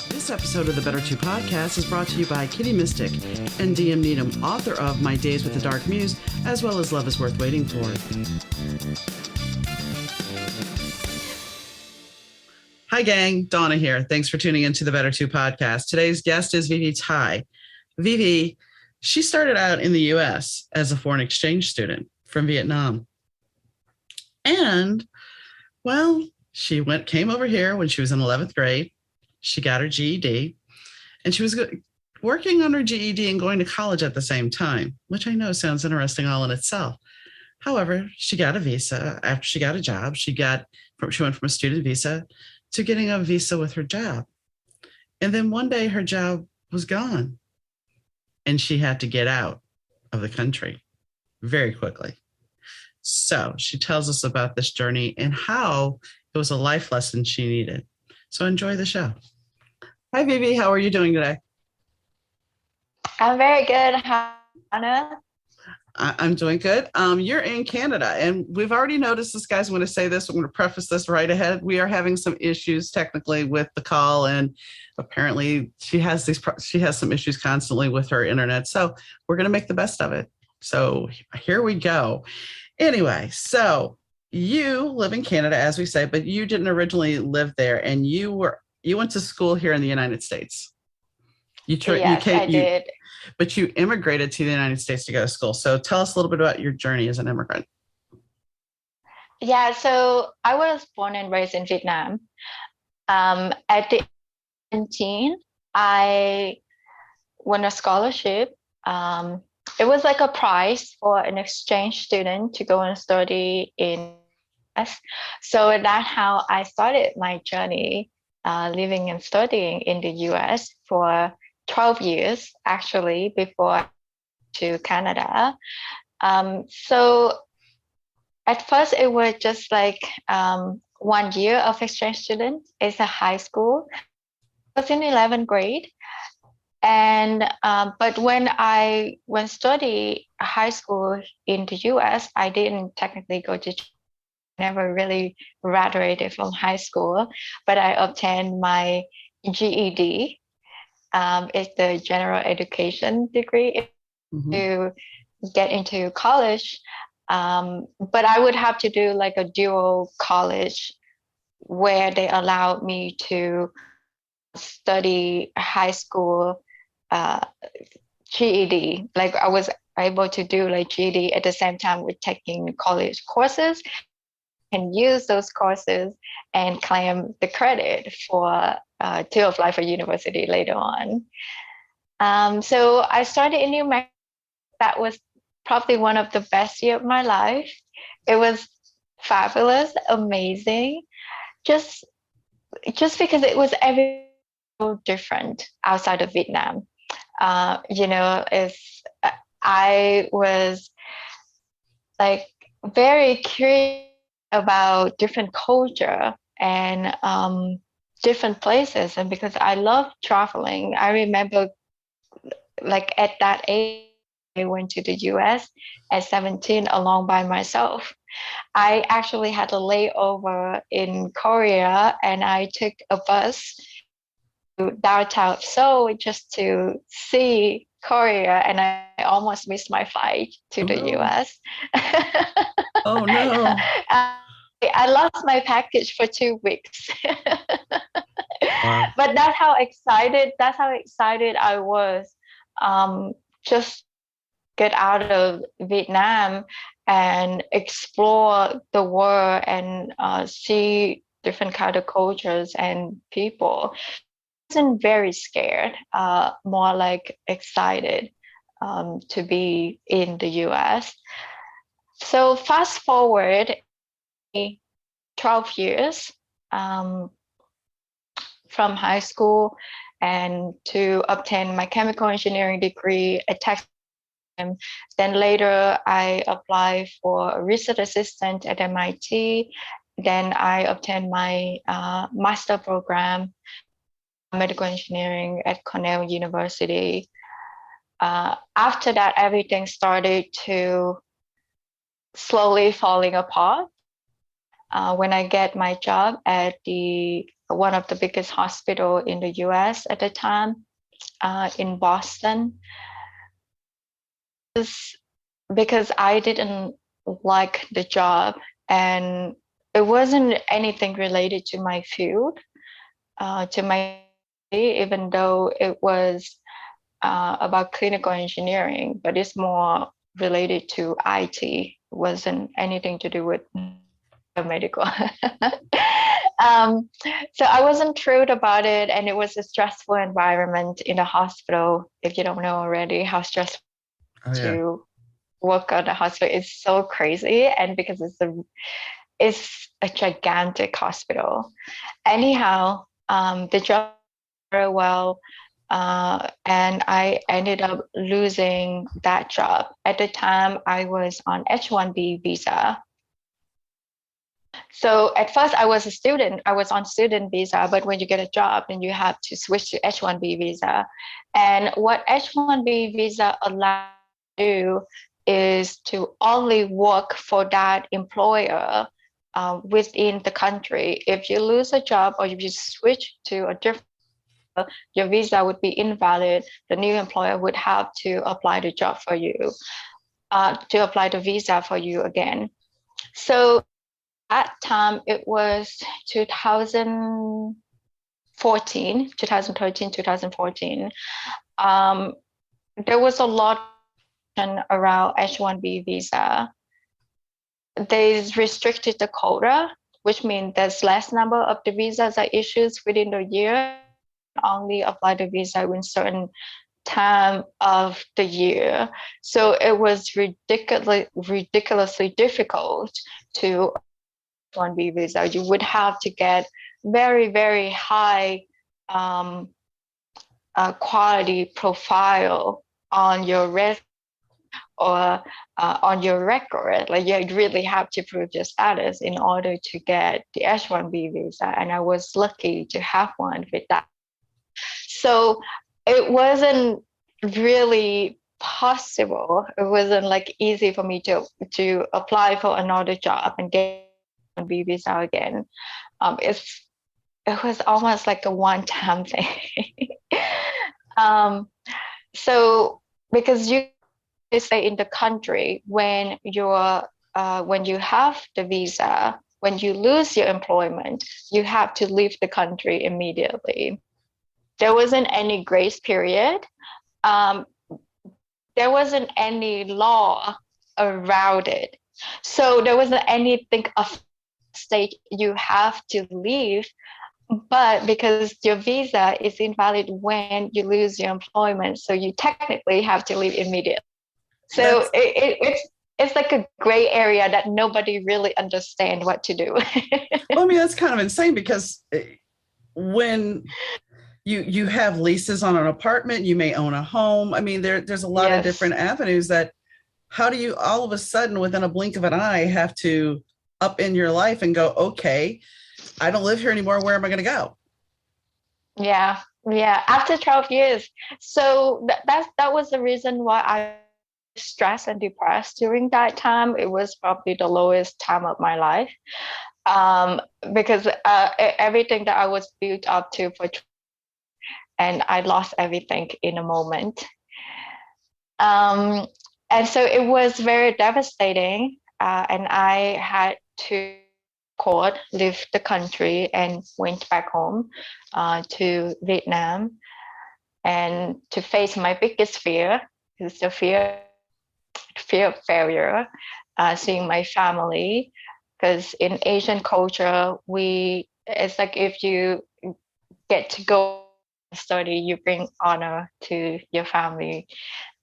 This episode of the Better Two podcast is brought to you by Kitty Mystic and DM Needham, author of My Days with the Dark Muse, as well as Love is Worth Waiting For. Hi, gang. Donna here. Thanks for tuning into the Better Two podcast. Today's guest is ViVi Tai. ViVi, she started out in the U.S. as a foreign exchange student from Vietnam. And, well, she came over here when she was in 11th grade. She got her GED, and she was working on her GED and going to college at the same time, which I know sounds interesting all in itself. However, she got a visa. After she got a job, she went from a student visa to getting a visa with her job. And then one day her job was gone, and she had to get out of the country very quickly. So she tells us about this journey and how it was a life lesson she needed. So enjoy the show. Hi, ViVi. How are you doing today? I'm very good. How, Anna? I'm doing good. You're in Canada, and we've already noticed this, guys. I'm going to say this. I'm going to preface this right ahead. We are having some issues technically with the call, and apparently she has some issues constantly with her internet. So we're going to make the best of it. So here we go. Anyway, so you live in Canada, as we say, but you didn't originally live there, and you went to school here in the United States. I did. But you immigrated to the United States to go to school. So tell us a little bit about your journey as an immigrant. Yeah, so I was born and raised in Vietnam. At the 17, I won a scholarship. It was like a prize for an exchange student to go and study in US. So that's how I started my journey living and studying in the US for 12 years, actually, before to Canada. So at first it was just like 1 year of exchange student. It's a high school. I was in 11th grade. And but when I went study high school in the US, I didn't technically go to, never really graduated from high school, but I obtained my GED. It's the general education degree to get into college. But I would have to do like a dual college where they allowed me to study high school GED. Like I was able to do like GED at the same time with taking college courses and use those courses and claim the credit for to apply for university later on. So I started in New Mexico. That was probably one of the best years of my life. It was fabulous, amazing, just because it was every so different outside of Vietnam. I was like very curious about different culture and different places, and because I love traveling, I remember like at that age I went to the US at 17 alone by myself. I actually had a layover in Korea, and I took a bus to downtown Seoul just to see Korea, and I almost missed my flight to the US. Oh no. I lost my package for 2 weeks. Wow. But that's how excited I was. Just get out of Vietnam and explore the world and see different kind of cultures and people. I wasn't very scared, more like excited to be in the US. So fast forward 12 years from high school and to obtain my chemical engineering degree at Texas. Then later I applied for a research assistant at MIT. Then I obtained my master program, medical engineering at Cornell University. After that, everything started to slowly falling apart. when I get my job at the one of the biggest hospital in the US at the time, in Boston, because I didn't like the job, and it wasn't anything related to my field, to my, even though it was about clinical engineering, but it's more related to IT. It wasn't anything to do with medical. So I wasn't thrilled about it, and it was a stressful environment in the hospital. If you don't know already how stressful to work at the hospital is, so crazy, and because it's a gigantic hospital. Anyhow, the job very well, and I ended up losing that job. At the time, I was on H-1B visa. So at first I was a student, I was on student visa, but when you get a job, then you have to switch to H-1B visa. And what H-1B visa allows you to do is to only work for that employer within the country. If you lose a job or if you switch to a different, your visa would be invalid. The new employer would have to apply the job for you, to apply the visa for you again. So at time it was 2014, 2013, 2014. There was a lot around H-1B visa. They restricted the quota, which means there's less number of the visas are issued within the year. Only apply the visa in certain time of the year. So it was ridiculously difficult to H-1B visa. You would have to get very, very high quality profile on your resume or on your record. Like you really have to prove your status in order to get the H-1B visa. And I was lucky to have one with that. So it wasn't really possible. It wasn't like easy for me to apply for another job and get H-1B visa again. It was almost like a one-time thing. So because you stay in the country when you have the visa, when you lose your employment, you have to leave the country immediately. There wasn't any grace period. There wasn't any law around it. So there wasn't anything of state you have to leave, but because your visa is invalid when you lose your employment, so you technically have to leave immediately. So it's like a gray area that nobody really understands what to do. Well, I mean, that's kind of insane because when you have leases on an apartment, you may own a home. I mean, there's a lot of different avenues that, how do you all of a sudden within a blink of an eye have to up in your life and go, okay, I don't live here anymore. Where am I going to go? Yeah. After 12 years. So that was the reason why I was stressed and depressed during that time. It was probably the lowest time of my life, because everything that I was built up to for, and I lost everything in a moment. And so it was very devastating, and I had to leave the country and went back home to Vietnam, and to face my biggest fear, is the fear of failure, seeing my family. Because in Asian culture, it's like if you get to go study, you bring honor to your family.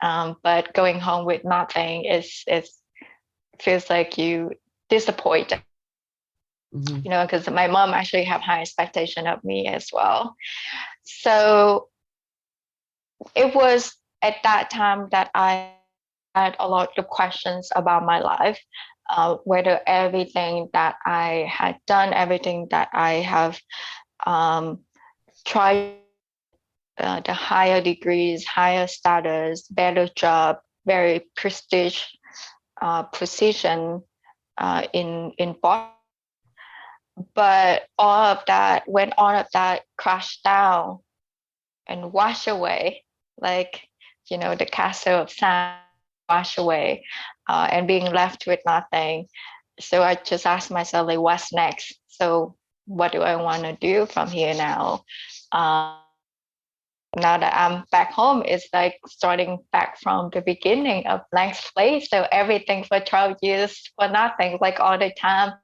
But going home with nothing feels like you disappoint. Mm-hmm. You know, because my mom actually have high expectation of me as well. So it was at that time that I had a lot of questions about my life, whether everything that I had done, everything that I have tried, the higher degrees, higher status, better job, very prestige position in Boston, But when all of that crashed down and washed away, like, the castle of sand washed away, and being left with nothing. So I just asked myself, like, what's next? So what do I want to do from here now? Now that I'm back home, it's like starting back from the beginning of blank slate. So everything for 12 years for nothing, like all the time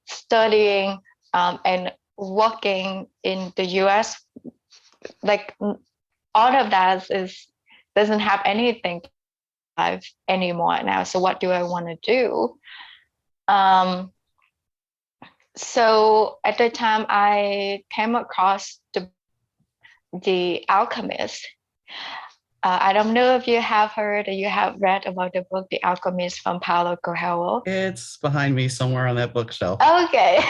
studying, and working in the US, like all of that doesn't have anything to live anymore now. So what do I want to do? Um, so at the time I came across the Alchemist. I don't know if you have heard or you have read about the book The Alchemist from Paulo Coelho. It's behind me somewhere on that bookshelf. Okay.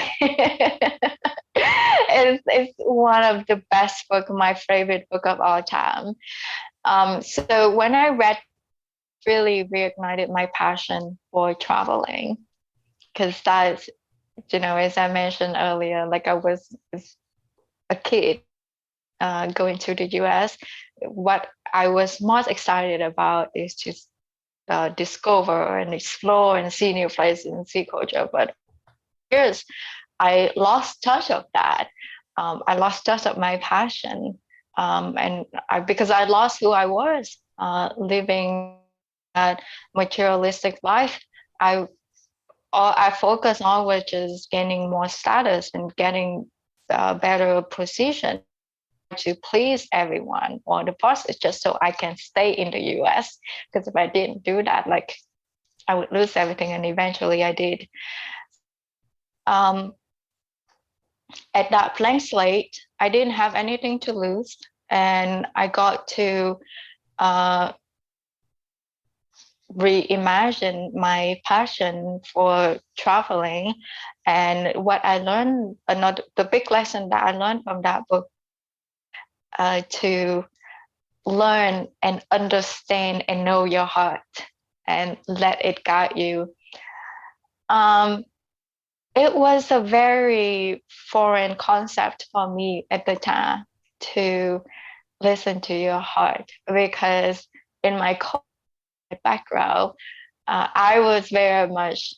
It's one of the best book, my favorite book of all time. So when I read, really reignited my passion for traveling, because that's, as I mentioned earlier, like I was a kid going to the US. What I was most excited about is to discover and explore and see new places and see culture. But years, I lost touch of that. I lost touch of my passion, and because I lost who I was, living that materialistic life. I All I focused on was just gaining more status and getting a better position to please everyone or the process, just so I can stay in the US. Because if I didn't do that, like, I would lose everything, and eventually I did. Um, at that blank slate, I didn't have anything to lose, and I got to uh, reimagine my passion for traveling. And what I learned, another the big lesson that I learned from that book, to learn and understand and know your heart and let it guide you. Um, it was a very foreign concept for me at the time, to listen to your heart, because in my background, I was very much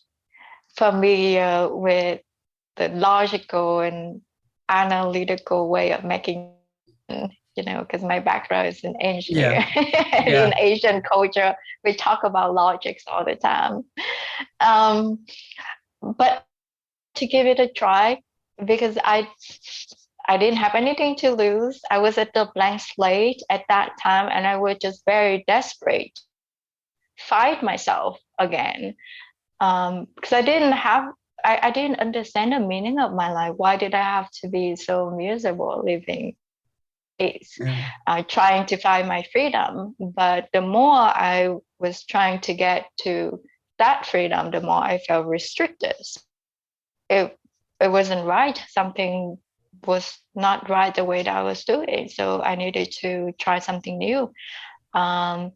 familiar with the logical and analytical way of making, because my background is an engineer. Yeah. In Yeah. Asian culture, we talk about logics all the time. Um, but to give it a try, because I didn't have anything to lose. I was at the blank slate at that time, and I was just very desperate to find myself again. Because I didn't understand the meaning of my life. Why did I have to be so miserable living days, Yeah. trying to find my freedom? But the more I was trying to get to that freedom, the more I felt restricted. It it wasn't right. Something was not right the way that I was doing. So I needed to try something new. Um,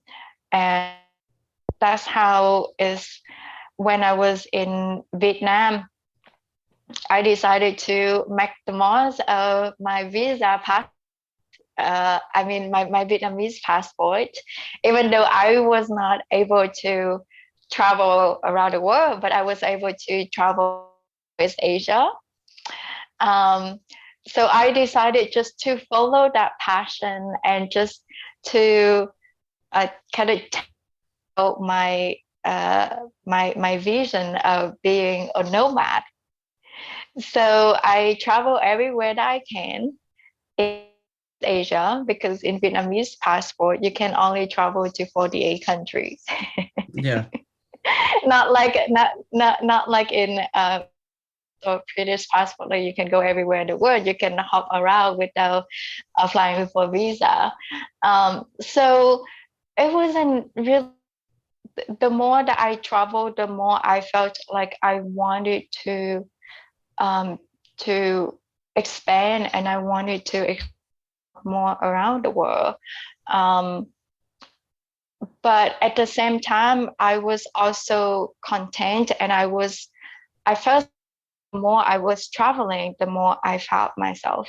and that's how is when I was in Vietnam, I decided to make the most of my visa pass. I mean, my Vietnamese passport, even though I was not able to travel around the world, but I was able to travel with Asia. Um, so I decided just to follow that passion and just to kind of tell my vision of being a nomad. So I travel everywhere that I can in Asia, because in Vietnamese passport you can only travel to 48 countries. Yeah. Not like in or British passport, like you can go everywhere in the world. You can hop around without applying for a visa. So it wasn't really. The more that I traveled, the more I felt like I wanted um, to expand, and I wanted to explore more around the world. Um, but at the same time, I was also content, and I felt the more I was traveling, the more I found myself.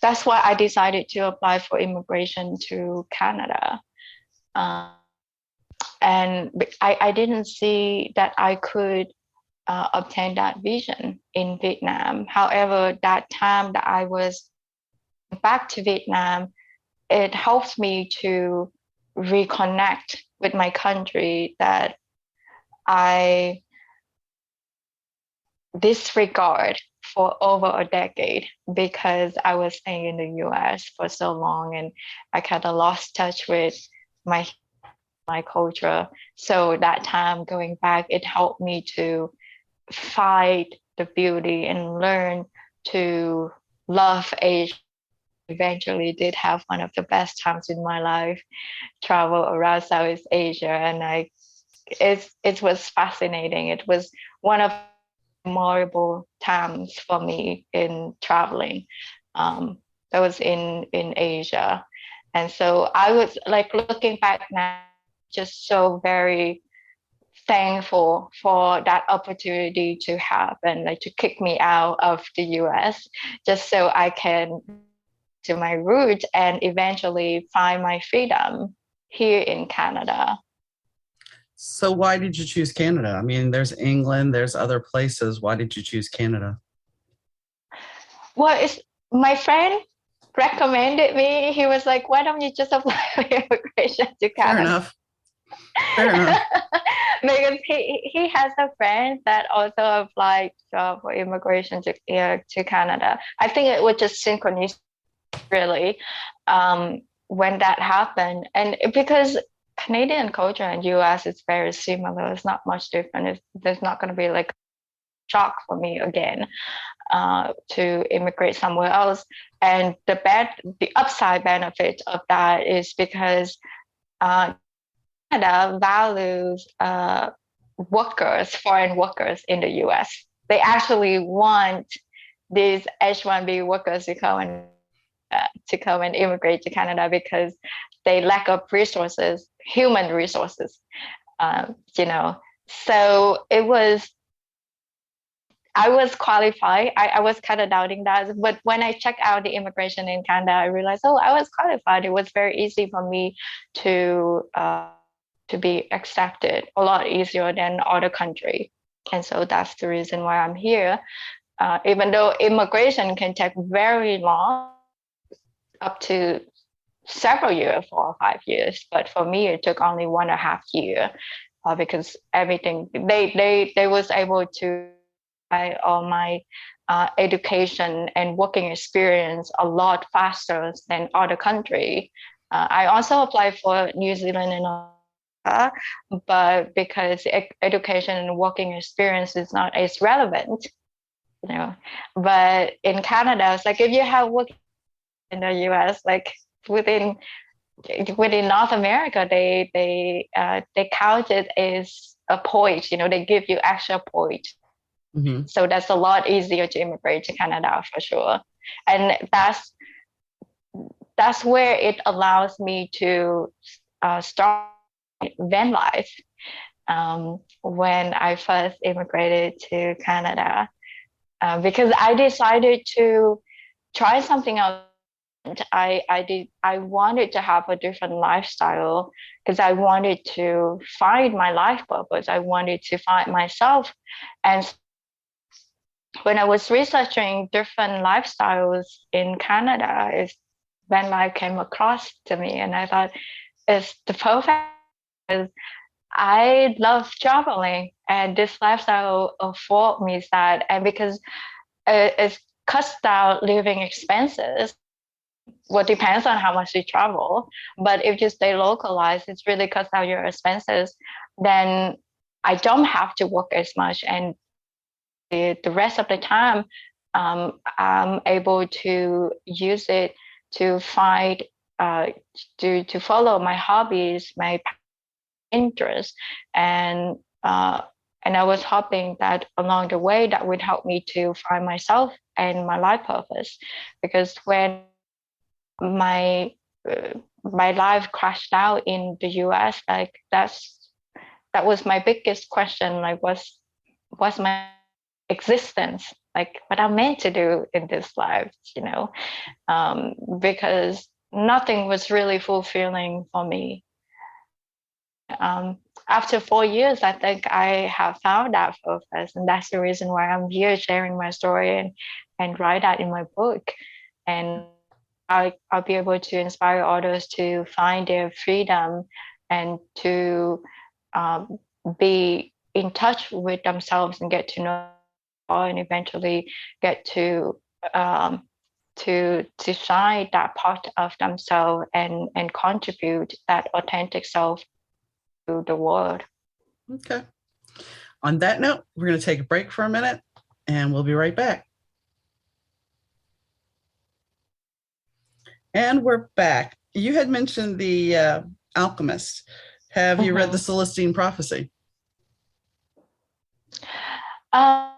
That's why I decided to apply for immigration to Canada. And I didn't see that I could obtain that vision in Vietnam. However, that time that I was back to Vietnam, it helps me to reconnect with my country that I disregard for over a decade because I was staying in the US for so long and I kind of lost touch with my culture. So that time going back, it helped me to find the beauty and learn to love Asia. Eventually did have one of the best times in my life, travel around Southeast Asia, and it was fascinating. It was one of the memorable times for me in traveling. That was in Asia, and so I was like looking back now, just so very thankful for that opportunity to have and like to kick me out of the US just so I can to my roots and eventually find my freedom here in Canada. So why did you choose Canada? I mean, there's England, there's other places. Why did you choose Canada? Well, it's my friend recommended me. He was like, why don't you just apply for immigration to Canada? Fair enough. Fair enough. Because he has a friend that also applied for immigration to Canada. I think it was just synchronicity, really, when that happened. And because Canadian culture and US is very similar, it's not much different. There's not going to be like a shock for me again to immigrate somewhere else. And the upside benefit of that is because Canada values foreign workers in the US. They actually want these H-1B workers to come and immigrate to Canada because they lack of resources, human resources. So I was qualified. I was kind of doubting that, but when I checked out the immigration in Canada, I realized, I was qualified. It was very easy for me to be accepted, a lot easier than other country. And so that's the reason why I'm here. Even though immigration can take very long, up to several years, 4 or 5 years, but for me it took only 1.5 years because everything they was able to buy all my education and working experience a lot faster than other country. I also applied for New Zealand and but because education and working experience is not as relevant, but in Canada, it's like if you have work in the US, like within North America, they count it as a point. They give you extra point. Mm-hmm. So that's a lot easier to immigrate to Canada for sure, and that's where it allows me to start van life. When I first immigrated to Canada, because I decided to try something else. I wanted to have a different lifestyle because I wanted to find my life purpose. I wanted to find myself. And when I was researching different lifestyles in Canada, van life came across to me, and I thought it's the perfect. I love traveling, and this lifestyle affords me that. And because it cuts down living expenses, well, depends on how much you travel. But if you stay localized, it really cuts down your expenses. Then I don't have to work as much, and the rest of the time, I'm able to use it to find, to follow my hobbies, my interests, and I was hoping that along the way that would help me to find myself and my life purpose. Because when my life crashed out in the US, like that was my biggest question. Like, what's my existence, like what I'm meant to do in this life, because nothing was really fulfilling for me. Um, After 4 years, I think I have found that purpose, and that's the reason why I'm here sharing my story and write that in my book. And I'll be able to inspire others to find their freedom and to um, be in touch with themselves and get to know, and eventually get um, to shine that part of themselves and contribute that authentic self to the world. Okay. On that note, we're going to take a break for a minute and we'll be right back. And we're back. You had mentioned the Alchemist. Have you read the Celestine Prophecy? The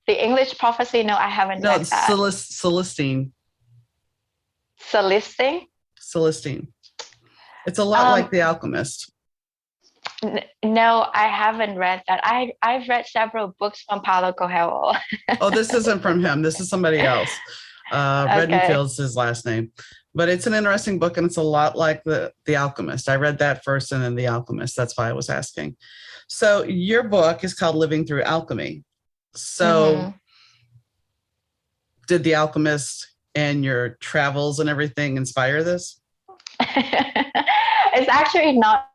English Prophecy? No, I haven't read that. Celestine. Celestine? Celestine. It's a lot like The Alchemist. No, I haven't read that. I've read several books from Paulo Coelho. Oh, this isn't from him. This is somebody else. Reddenfield's his last name. But it's an interesting book, and it's a lot like the Alchemist. I read that first and then The Alchemist. That's why I was asking. So your book is called Living Through Alchemy. So did The Alchemist and your travels and everything inspire this? It's actually not,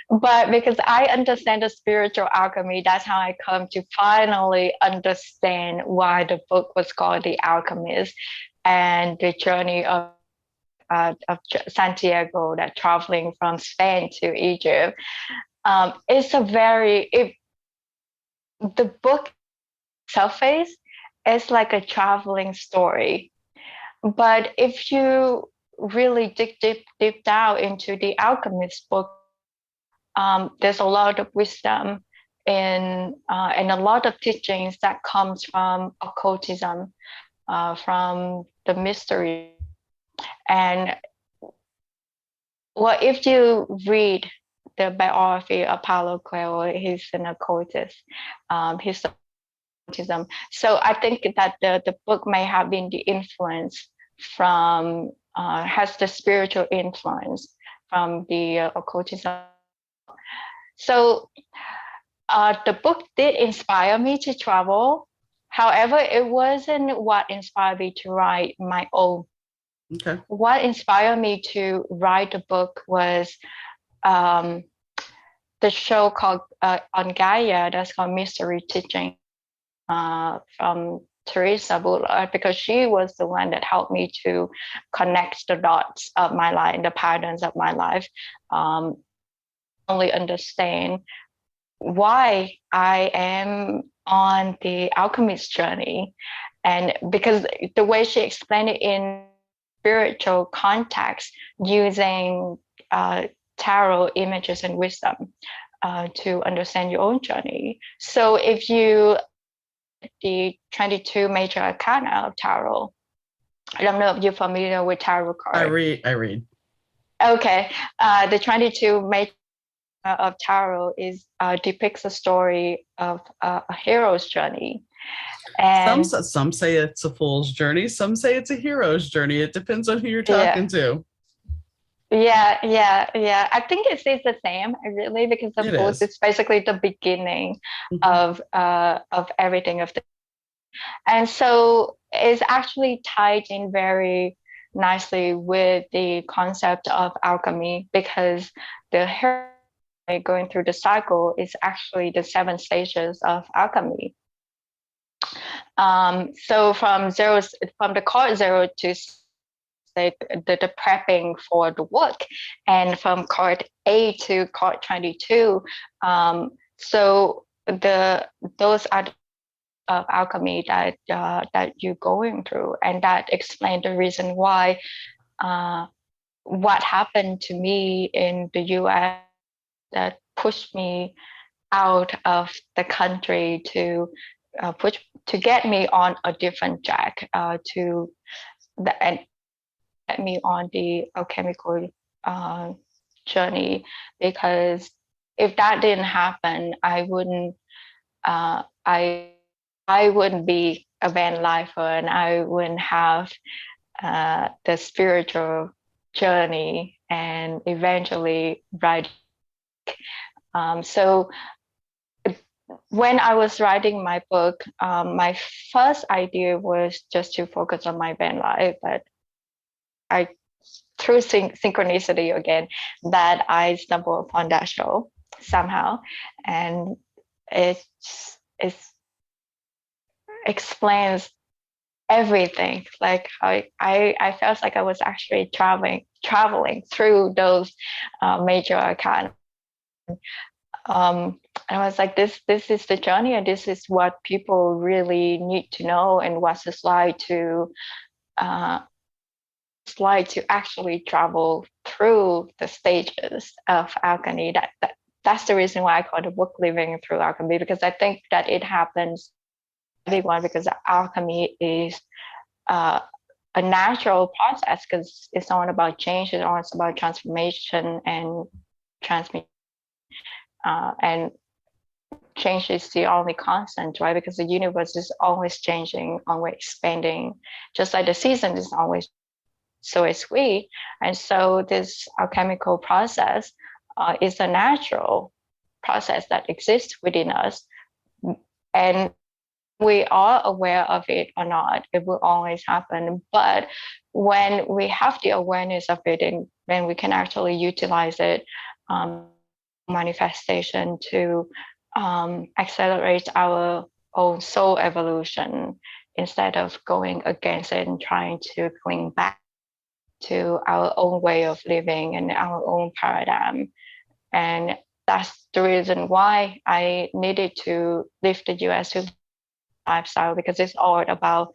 but because I understand the spiritual alchemy, that's how I come to finally understand why the book was called The Alchemist, and the journey of Santiago, that traveling from Spain to Egypt. The book surface is like a traveling story, but if you really dig deep down into the Alchemist book, there's a lot of wisdom and a lot of teachings that comes from occultism, from the mystery. And well, if you read the biography of Paulo Coelho, he's an occultist. He's occultism. So I think that the book may have been the influence from, has the spiritual influence from the occultism. So the book did inspire me to travel. However, it wasn't what inspired me to write my own. Okay. What inspired me to write the book was the show called on Gaia, that's called Mystery Teaching, from Teresa Bullard, because she was the one that helped me to connect the dots of my life, the patterns of my life, only understand why I am on the alchemist journey. And because the way she explained it in spiritual context, using tarot images and wisdom to understand your own journey. So if you the 22 major arcana of tarot, I don't know if you're familiar with tarot cards. I read. Okay, the 22 major of tarot is depicts a story of a hero's journey. And some say it's a fool's journey. Some say it's a hero's journey. It depends on who you're talking to. Yeah. I think it's the same, really, because of course it's basically the beginning of everything of the. And so it's actually tied in very nicely with the concept of alchemy, because the hero going through the cycle is actually the 7 stages of alchemy. So from the card 0 to the prepping for the work, and from card 8 to card 22. So those are of alchemy that you're going through, and that explains the reason why what happened to me in the US that pushed me out of the country to get me on a different track, and get me on the alchemical journey. Because if that didn't happen, I wouldn't I wouldn't be a van lifer and I wouldn't have the spiritual journey and eventually write. So when I was writing my book, my first idea was just to focus on my van life, but I, through synchronicity again, that I stumbled upon that show somehow, and it explains everything. Like I felt like I was actually traveling through those major arcana. And I was like, this is the journey, and this is what people really need to know, and what's it's uh, like to actually travel through the stages of alchemy. That's the reason why I call the book "Living Through Alchemy," because I think that it happens everyone, because alchemy is a natural process, because it's not about change, it's always about transformation and transmit. And change is the only constant, right? Because the universe is always changing, always expanding, just like the season is always. So is we. And so this alchemical process is a natural process that exists within us. And we are aware of it or not, it will always happen. But when we have the awareness of it, and then we can actually utilize it, manifestation, to accelerate our own soul evolution, instead of going against it and trying to cling back to our own way of living and our own paradigm. And that's the reason why I needed to leave the US to lifestyle, because it's all about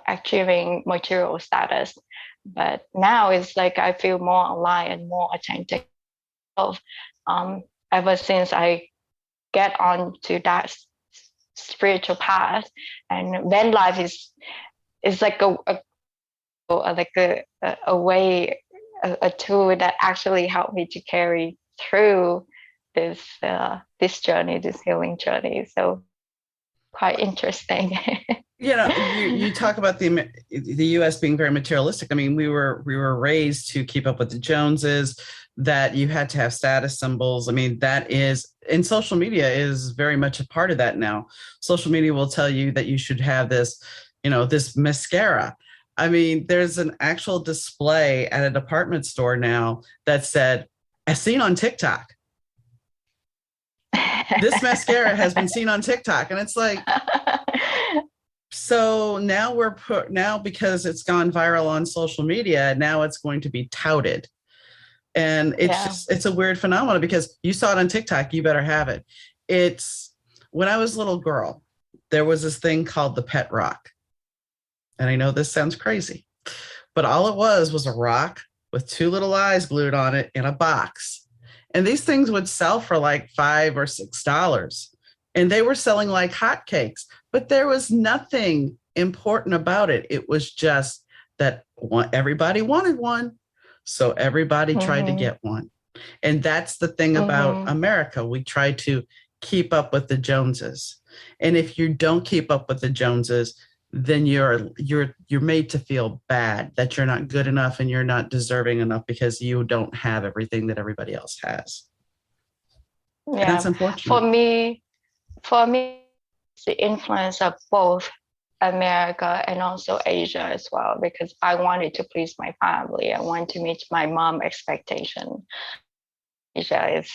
achieving material status. But now it's like I feel more alive and more authentic. Ever since I get on to that spiritual path, and then life is like a way, a tool that actually helped me to carry through this journey, this healing journey. So quite interesting. You talk about the U.S. being very materialistic. I mean, we were raised to keep up with the Joneses, that you had to have status symbols. I mean, that is, and social media is very much a part of that now. Social media will tell you that you should have this, this mascara. I mean, there's an actual display at a department store now that said, as seen on TikTok. This mascara has been seen on TikTok. And it's like, so now now because it's gone viral on social media, now it's going to be touted. And it's a weird phenomenon, because you saw it on TikTok, you better have it. It's, when I was a little girl, there was this thing called the pet rock. And I know this sounds crazy, but all it was a rock with two little eyes glued on it in a box. And these things would sell for like $5 or $6. And they were selling like hotcakes, but there was nothing important about it. It was just that everybody wanted one. So everybody tried to get one. And that's the thing about America. We try to keep up with the Joneses. And if you don't keep up with the Joneses, then you're made to feel bad, that you're not good enough and you're not deserving enough because you don't have everything that everybody else has. Yeah. And that's unfortunate. For me, it's the influence of both America and also Asia as well, because I wanted to please my family. I want to meet my mom expectation. Asia is,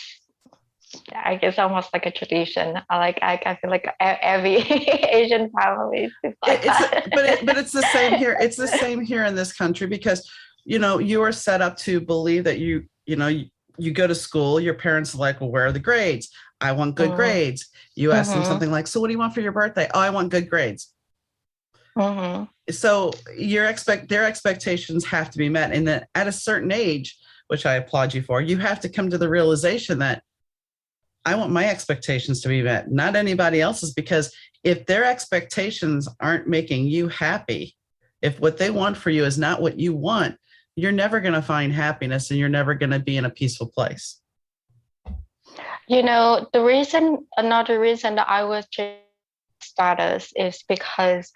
I guess, almost like a tradition. I feel like every Asian family is like that. But it's the same here. It's the same here in this country, because you are set up to believe that you go to school. Your parents are like, well, where are the grades? I want good grades. You ask them something like, so what do you want for your birthday? Oh, I want good grades. So their expectations have to be met, and that at a certain age, which I applaud you for, you have to come to the realization that I want my expectations to be met, not anybody else's, because if their expectations aren't making you happy, if what they want for you is not what you want, you're never going to find happiness and you're never going to be in a peaceful place. Another reason that I was status is because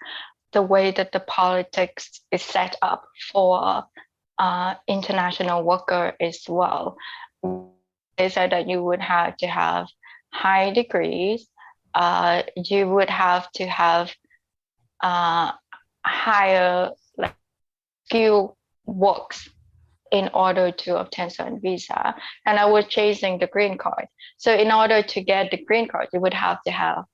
the way that the politics is set up for international worker as well. They said that you would have to have high degrees, you would have to have higher like skill works in order to obtain certain visa. And I was chasing the green card. So in order to get the green card, you would have to have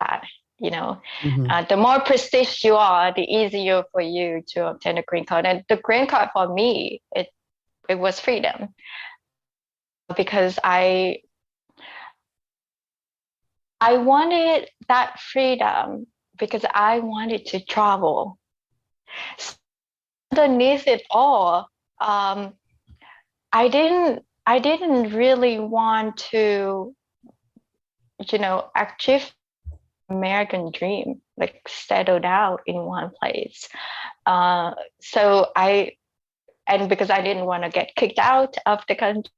that. The more prestige you are, the easier for you to obtain a green card. And the green card for me, it was freedom, because I wanted that freedom because I wanted to travel. So underneath it all, I didn't really want to, achieve American dream, like settle down in one place. And because I didn't want to get kicked out of the country,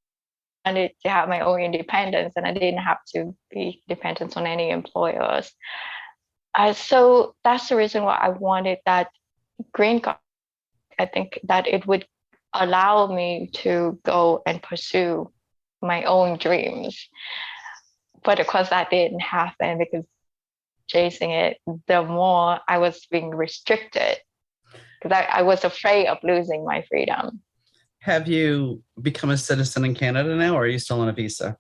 I wanted to have my own independence, and I didn't have to be dependent on any employers. So that's the reason why I wanted that green card. I think that it would allow me to go and pursue my own dreams. But of course, that didn't happen, because chasing it, the more I was being restricted, because I was afraid of losing my freedom. Have you become a citizen in Canada now, or are you still on a visa?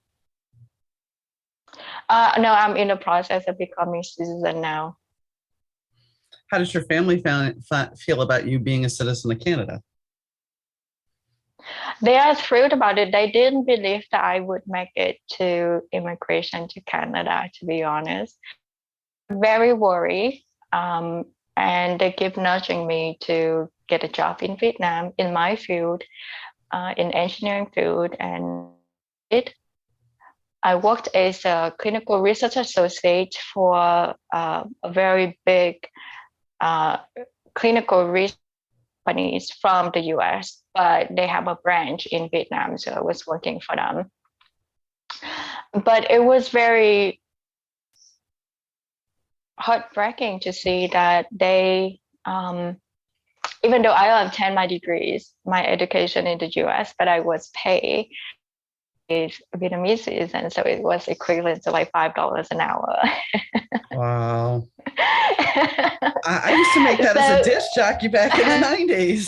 No, I'm in the process of becoming a citizen now. How does your family feel about you being a citizen of Canada? They are thrilled about it. They didn't believe that I would make it to immigration to Canada, to be honest. Very worried, and they keep nudging me to get a job in Vietnam in my field, in engineering field, and I worked as a clinical research associate for a very big clinical research companies from the US, but they have a branch in Vietnam, so I was working for them. But it was very heartbreaking to see that they, even though I obtained my degrees, my education in the US, but I was paid is Vietnamese, and so it was equivalent to like $5 an hour. Wow. I used to make that as a disc jockey back in the 90s.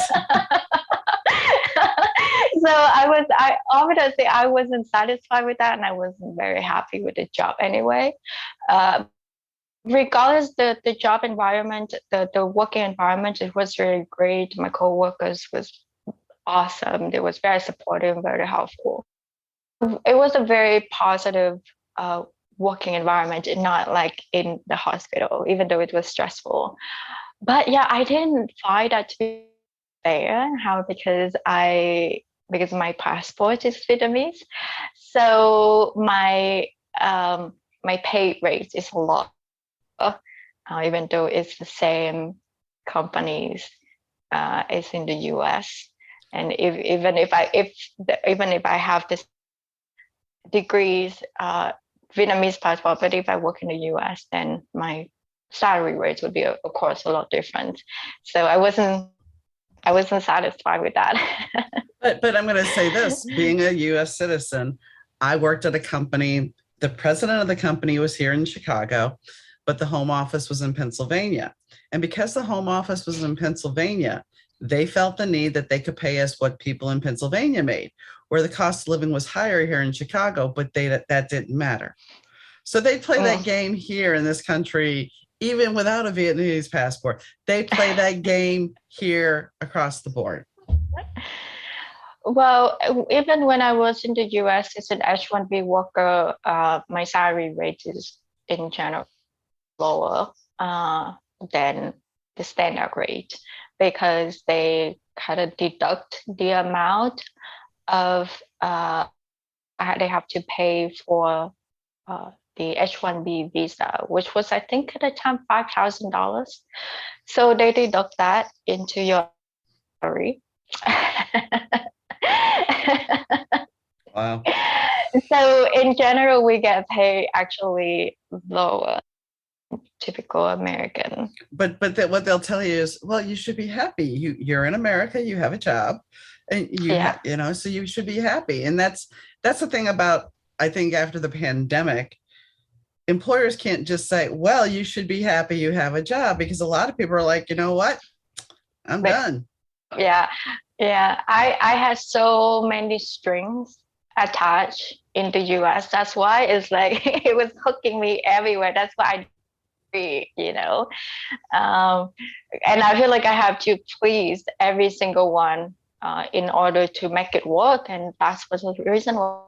So obviously I wasn't satisfied with that, and I wasn't very happy with the job anyway. Regardless, the job environment, the working environment, it was really great. My coworkers was awesome. They was very supportive, very helpful. It was a very positive working environment, not like in the hospital, even though it was stressful. But yeah, I didn't find that to be fair. How? Because my passport is Vietnamese, so my pay rate is a lot, even though it's the same companies as in the US. And even if I have this degrees, Vietnamese passport, but if I work in the US, then my salary rates would be, of course, a lot different. So I wasn't satisfied with that. But I'm going to say this: being a U.S. citizen, I worked at a company. The president of the company was here in Chicago, but the home office was in Pennsylvania. And because the home office was in Pennsylvania, they felt the need that they could pay us what people in Pennsylvania made, where the cost of living was higher here in Chicago, but that didn't matter. So they play that game here in this country, even without a Vietnamese passport. They play that game here across the board. Well, even when I was in the US as an H-1B worker, my salary rate is in general lower than the standard rate, because they kind of deduct the amount of they have to pay for the H-1B visa, which was, I think at the time, $5,000. So they deduct that into your salary. Wow. So in general, we get paid actually lower. typical American. But that what they'll tell you is, well, you should be happy. You're in America, you have a job, and Yeah, so you should be happy. And that's the thing about, I think, after the pandemic, employers can't just say, well, you should be happy you have a job, because a lot of people are like, you know what, I'm like done. yeah, yeah. I had so many strings attached in the US. That's why it's like it was hooking me everywhere. That's why I read, Um, and I feel like I have to please every single one in order to make it work. And that was the reason why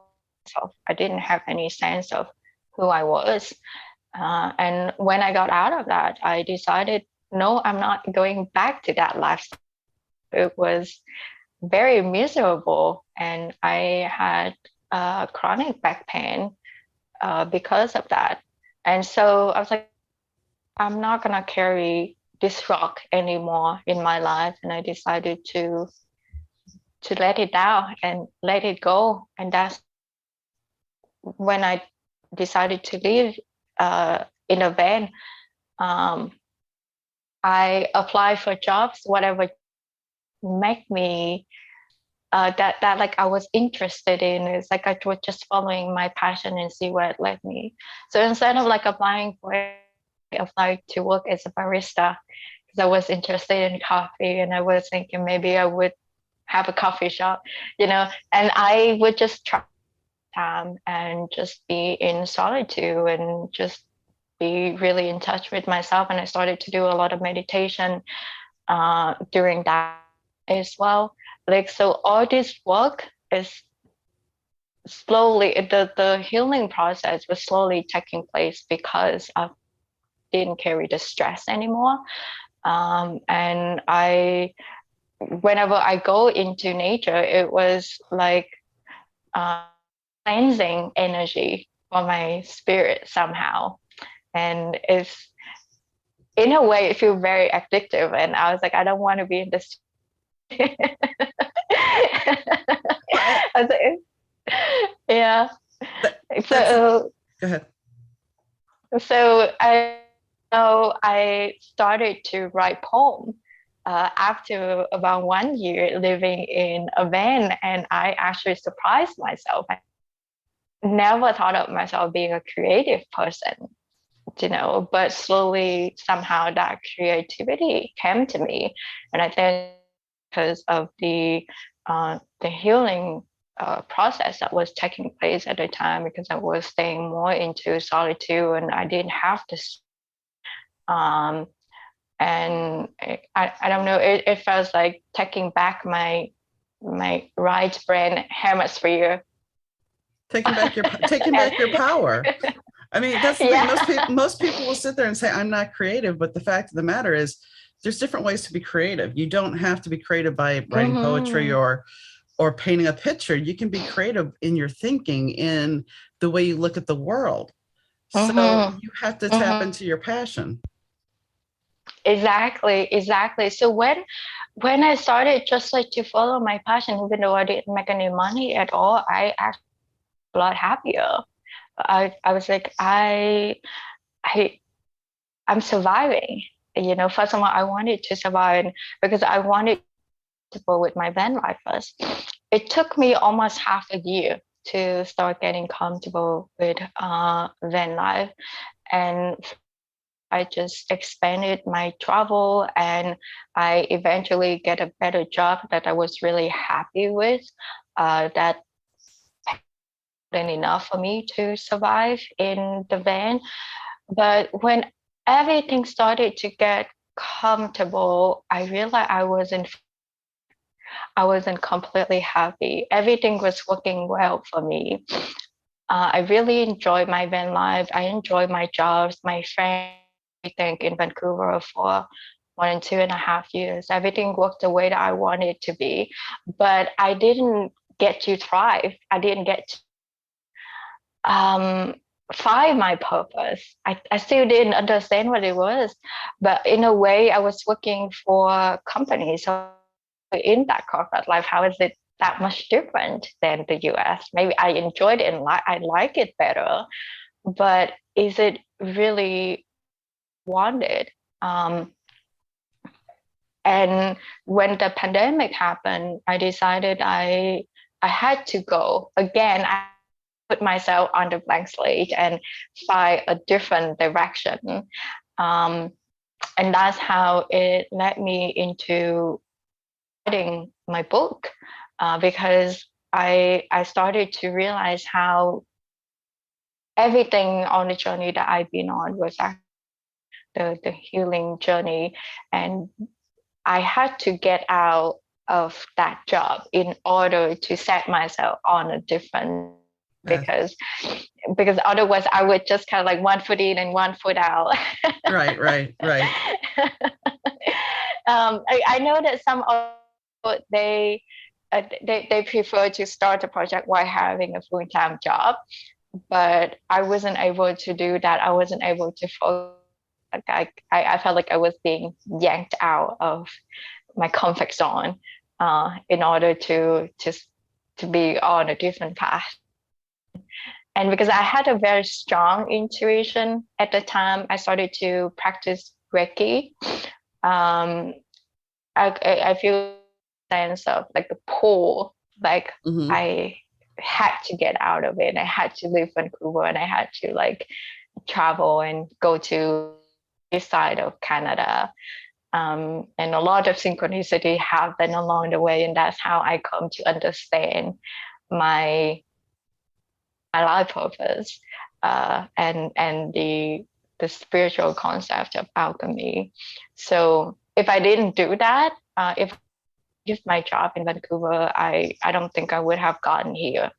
I didn't have any sense of who I was. And when I got out of that, I decided, no, I'm not going back to that lifestyle. It was very miserable, and I had chronic back pain because of that. And so I was like, I'm not gonna carry this rock anymore in my life, and I decided to let it down and let it go. And that's when I decided to live in a van. Um, I applied for jobs, whatever make me that like I was interested in. It's like I was just following my passion and see where it led me. So instead of like applying for it, I applied to work as a barista because I was interested in coffee, and I was thinking maybe I would have a coffee shop, and I would just try time and just be in solitude and just be really in touch with myself. And I started to do a lot of meditation during that as well. Like, so all this work is slowly, the healing process was slowly taking place because I didn't carry the stress anymore. And whenever I go into nature, it was like cleansing energy for my spirit somehow. And it's, in a way, it feels very addictive. And I was like, I don't want to be in this. I was like, yeah. So, Go ahead. so I started to write poem after about 1 year living in a van, and I actually surprised myself. I never thought of myself being a creative person, but slowly somehow that creativity came to me, and I think because of the healing process that was taking place at the time, because I was staying more into solitude and I didn't have to. Um, and I don't know, it felt like taking back my right brain hemisphere. Taking back your power. I mean, that's the thing. Yeah. Most people will sit there and say, I'm not creative. But the fact of the matter is, there's different ways to be creative. You don't have to be creative by writing poetry or painting a picture. You can be creative in your thinking, in the way you look at the world. So you have to tap into your passion. Exactly. So when I started just like to follow my passion, even though I didn't make any money at all, I actually a lot happier. I was like, I'm surviving. First of all, I wanted to survive because I wanted to go with my van life first. It took me almost half a year to start getting comfortable with van life, and I just expanded my travel, and I eventually get a better job that I was really happy with. That enough for me to survive in the van. But when everything started to get comfortable, I realized I wasn't completely happy. Everything was working well for me. I really enjoyed my van life. I enjoyed my jobs, my friends, everything in Vancouver for more than 2.5 years. Everything worked the way that I wanted it to be. But I didn't get to thrive. I didn't get to find my purpose. I still didn't understand what it was. But in a way, I was working for companies. So in that corporate life, how is it that much different than the US? Maybe I enjoyed it and I like it better, but is it really wanted. And when the pandemic happened, I decided I had to go again. I put myself on the blank slate and find a different direction. And that's how it led me into writing my book, because I started to realize how everything on the journey that I've been on was actually the healing journey. And I had to get out of that job in order to set myself on a different, because otherwise I would just kind of like one foot in and one foot out. Right. I know that some of they prefer to start a project while having a full-time job, but I wasn't able to do that. I wasn't able to focus. Like I felt like I was being yanked out of my comfort zone, in order to be on a different path. And because I had a very strong intuition at the time, I started to practice Reiki. I feel a sense of like the pull, like I had to get out of it. I had to leave Vancouver and I had to like travel and go to this side of Canada. And a lot of synchronicity happened along the way, and that's how I come to understand my life purpose, and the spiritual concept of alchemy. So if I didn't do that, if I used my job in Vancouver, I don't think I would have gotten here.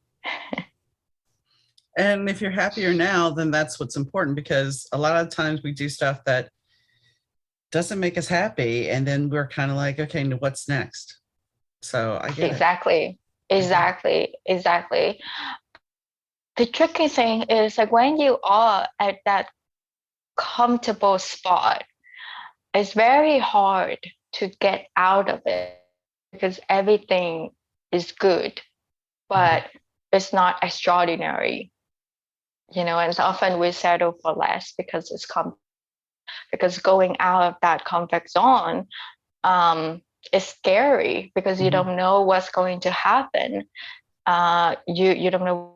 And if you're happier now, then that's what's important, because a lot of times we do stuff that doesn't make us happy, and then we're kind of like, okay, what's next? So I get it. Exactly. The tricky thing is like when you are at that comfortable spot, it's very hard to get out of it, because everything is good, but it's not extraordinary. And often we settle for less because it's because going out of that comfort zone is scary, because you don't know what's going to happen. You don't know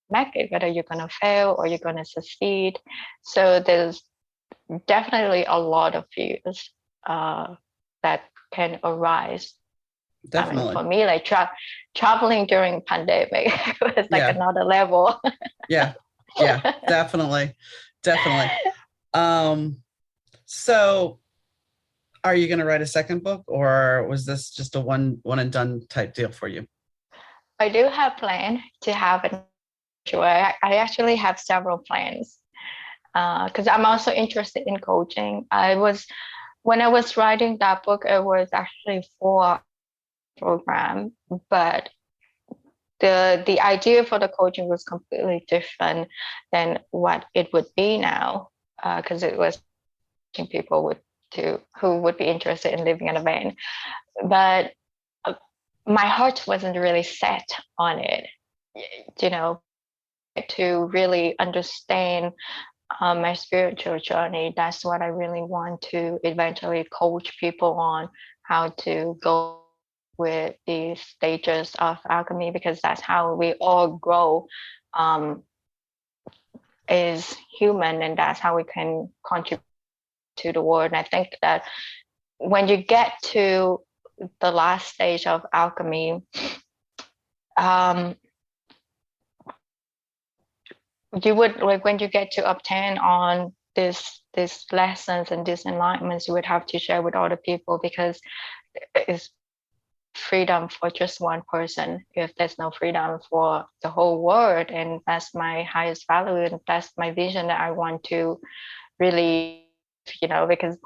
whether you're going to fail or you're going to succeed. So there's definitely a lot of fears that can arise. Definitely. I mean, for me, like traveling during pandemic was like another level. Yeah, definitely. So are you going to write a second book, or was this just a one and done type deal for you? I do have plan to have an. I actually have several plans, because I'm also interested in coaching. When I was writing that book, it was actually for a program, but the idea for the coaching was completely different than what it would be now, because it was teaching people who would be interested in living in a van. But my heart wasn't really set on it, to really understand my spiritual journey. That's what I really want to eventually coach people on, how to go with the stages of alchemy, because that's how we all grow as human, and that's how we can contribute to the world. And I think that when you get to the last stage of alchemy, you would, like, when you get to obtain on this lessons and these enlightenments, you would have to share with other people, because it's freedom for just one person if there's no freedom for the whole world. And that's my highest value, and that's my vision that I want to really, because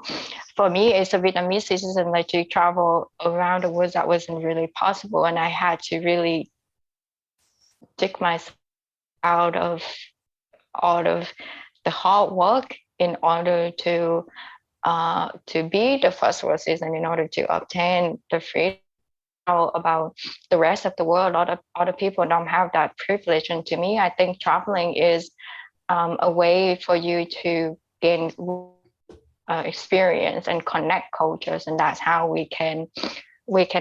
for me as a Vietnamese citizen, like, to travel around the world, that wasn't really possible, and I had to really dig myself out of the hard work in order to be the first world citizen, in order to obtain the freedom. About the rest of the world, a lot of other people don't have that privilege, and to me, I think traveling is a way for you to gain experience and connect cultures, and that's how we can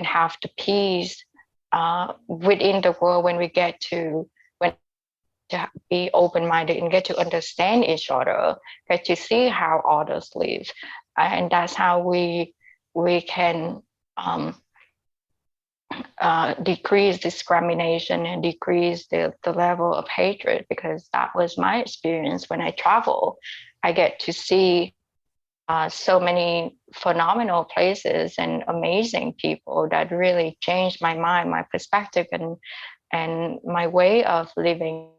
have the peace within the world when we get to be open-minded and get to understand each other, get to see how others live, and that's how we can decrease discrimination and decrease the level of hatred, because that was my experience when I travel. I get to see so many phenomenal places and amazing people that really changed my mind, my perspective, and my way of living,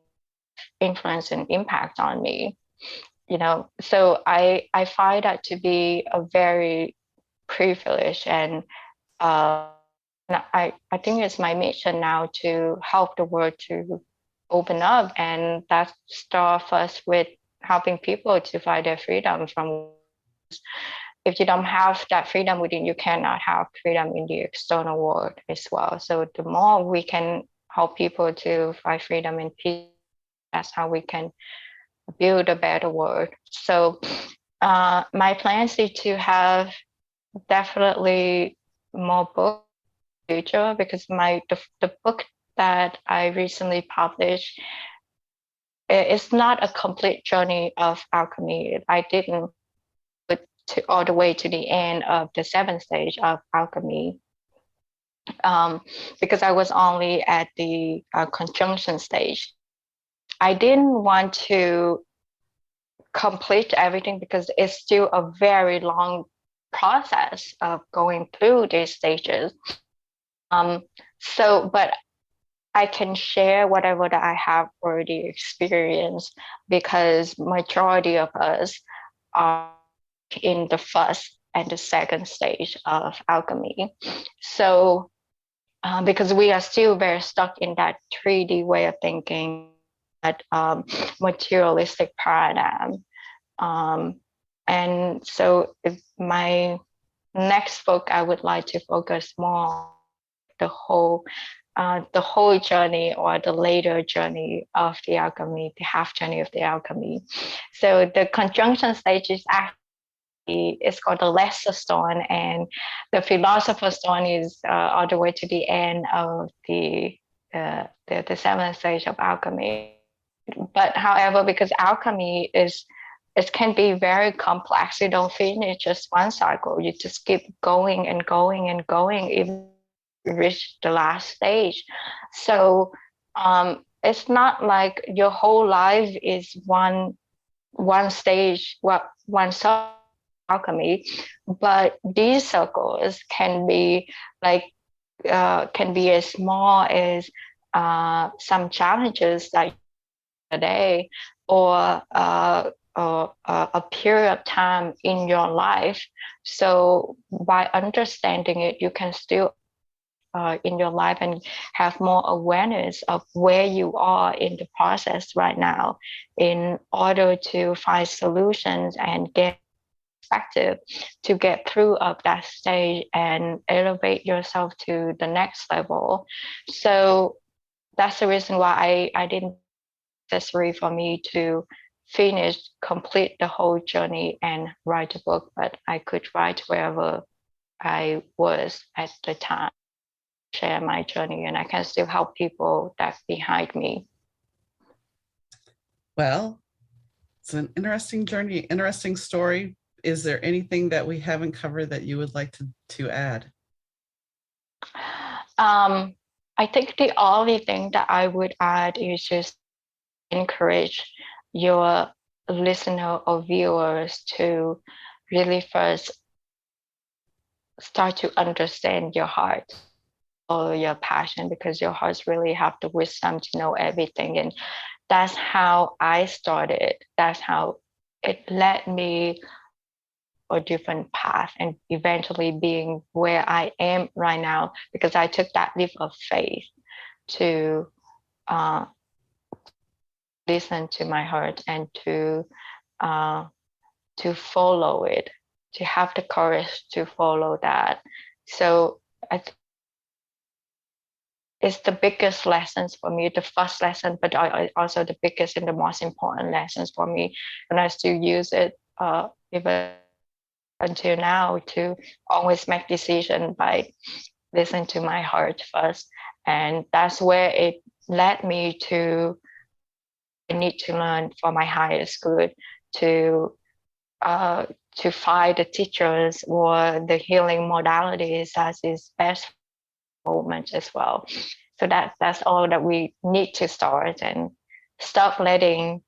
influence and impact on me. So I find that to be a very privileged, and I think it's my mission now to help the world to open up, and that start first with helping people to find their freedom from. If you don't have that freedom within, you cannot have freedom in the external world as well. So the more we can help people to find freedom and peace, that's how we can build a better world. So my plans is to have definitely more books in the future, because the book that I recently published, it's not a complete journey of alchemy. I didn't put all the way to the end of the 7th stage of alchemy, because I was only at the conjunction stage. I didn't want to complete everything because it's still a very long process of going through these stages. But I can share whatever that I have already experienced, because majority of us are in the 1st and the 2nd stage of alchemy. So because we are still very stuck in that 3D way of thinking, that materialistic paradigm. And so my next book, I would like to focus more on the whole journey, or the later journey of the alchemy, the half journey of the alchemy. So the conjunction stage is actually, it's called the lesser stone, and the philosopher's stone is all the way to the end of the 7th stage of alchemy. But however, because alchemy it can be very complex, you don't finish just one cycle, you just keep going and going and going, even reach the last stage. So it's not like your whole life is one stage, one circle alchemy, but these circles can be like can be as small as some challenges like a day, or a period of time in your life. So by understanding it, you can still in your life and have more awareness of where you are in the process right now, in order to find solutions and get perspective to get through of that stage and elevate yourself to the next level. So that's the reason why I didn't necessary for me to complete the whole journey and write a book, but I could write wherever I was at the time, share my journey, and I can still help people that's behind me. Well, it's an interesting journey, interesting story. Is there anything that we haven't covered that you would like to add? I think the only thing that I would add is just encourage your listener or viewers to really first start to understand your heart or your passion, because your hearts really have the wisdom to know everything. And that's how I started. That's how it led me a different path, and eventually being where I am right now, because I took that leap of faith to listen to my heart and to follow it, to have the courage to follow that. So it's the biggest lessons for me, the first lesson, but also the biggest and the most important lessons for me, and I still use it even until now to always make decisions by listening to my heart first. And that's where it led me to I need to learn for my highest good to find the teachers or the healing modalities that is best moment as well. So that's all that we need to start and stop letting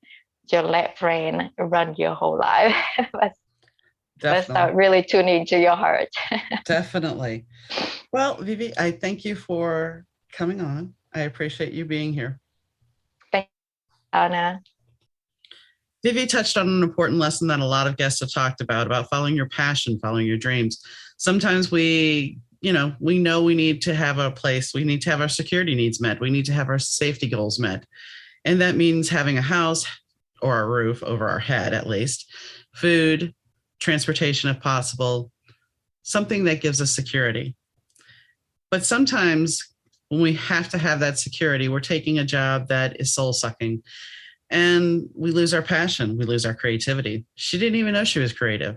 your left brain run your whole life. But start really tuning to your heart. Definitely. Well, ViVi, I thank you for coming on. I appreciate you being here. Thank you, Anna. ViVi touched on an important lesson that a lot of guests have talked about following your passion, following your dreams. Sometimes we know we need to have a place, we need to have our security needs met, we need to have our safety goals met. And that means having a house or a roof over our head, at least, food, transportation if possible, something that gives us security. But sometimes when we have to have that security, we're taking a job that is soul sucking and we lose our passion, we lose our creativity. She didn't even know she was creative.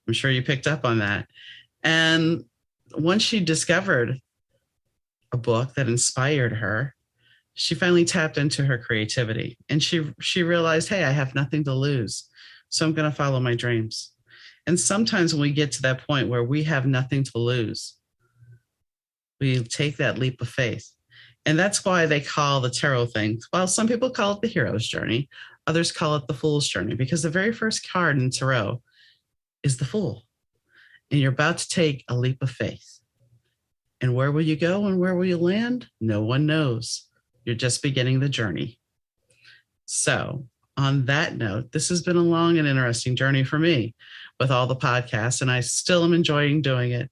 I'm sure you picked up on that. And once she discovered a book that inspired her, she finally tapped into her creativity and she realized, hey, I have nothing to lose. So I'm going to follow my dreams. And sometimes when we get to that point where we have nothing to lose, we take that leap of faith. And that's why they call the tarot thing, well, some people call it the hero's journey, others call it the fool's journey, because the very first card in tarot is the fool. And you're about to take a leap of faith. And where will you go and where will you land? No one knows. You're just beginning the journey. So on that note, this has been a long and interesting journey for me with all the podcasts, and I still am enjoying doing it.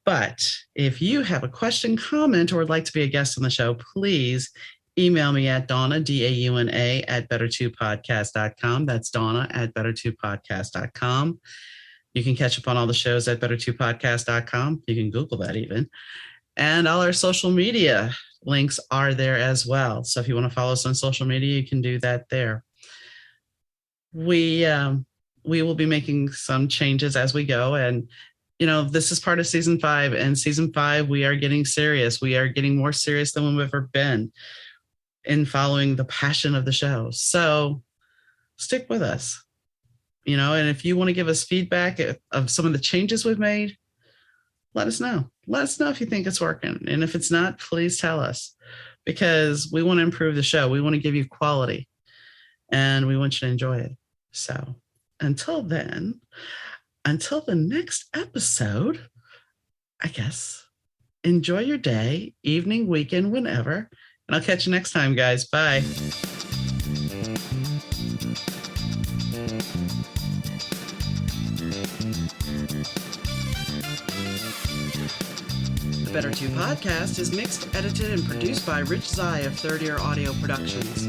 But if you have a question, comment, or would like to be a guest on the show, please email me at Donna, DAUNA, at better2podcast.com. That's Donna at better2podcast.com. You can catch up on all the shows at better2podcast.com. You can Google that even. And all our social media links are there as well. So if you want to follow us on social media, you can do that there. We will be making some changes as we go. And, this is part of season 5. And season 5, we are getting serious. We are getting more serious than we've ever been in following the passion of the show. So stick with us, and if you want to give us feedback of some of the changes we've made, let us know. Let us know if you think it's working. And if it's not, please tell us, because we want to improve the show. We want to give you quality and we want you to enjoy it. So until then, until the next episode, I guess, enjoy your day, evening, weekend, whenever. And I'll catch you next time, guys. Bye. The Better 2 podcast is mixed, edited, and produced by Rich Zai of Third Ear Audio Productions.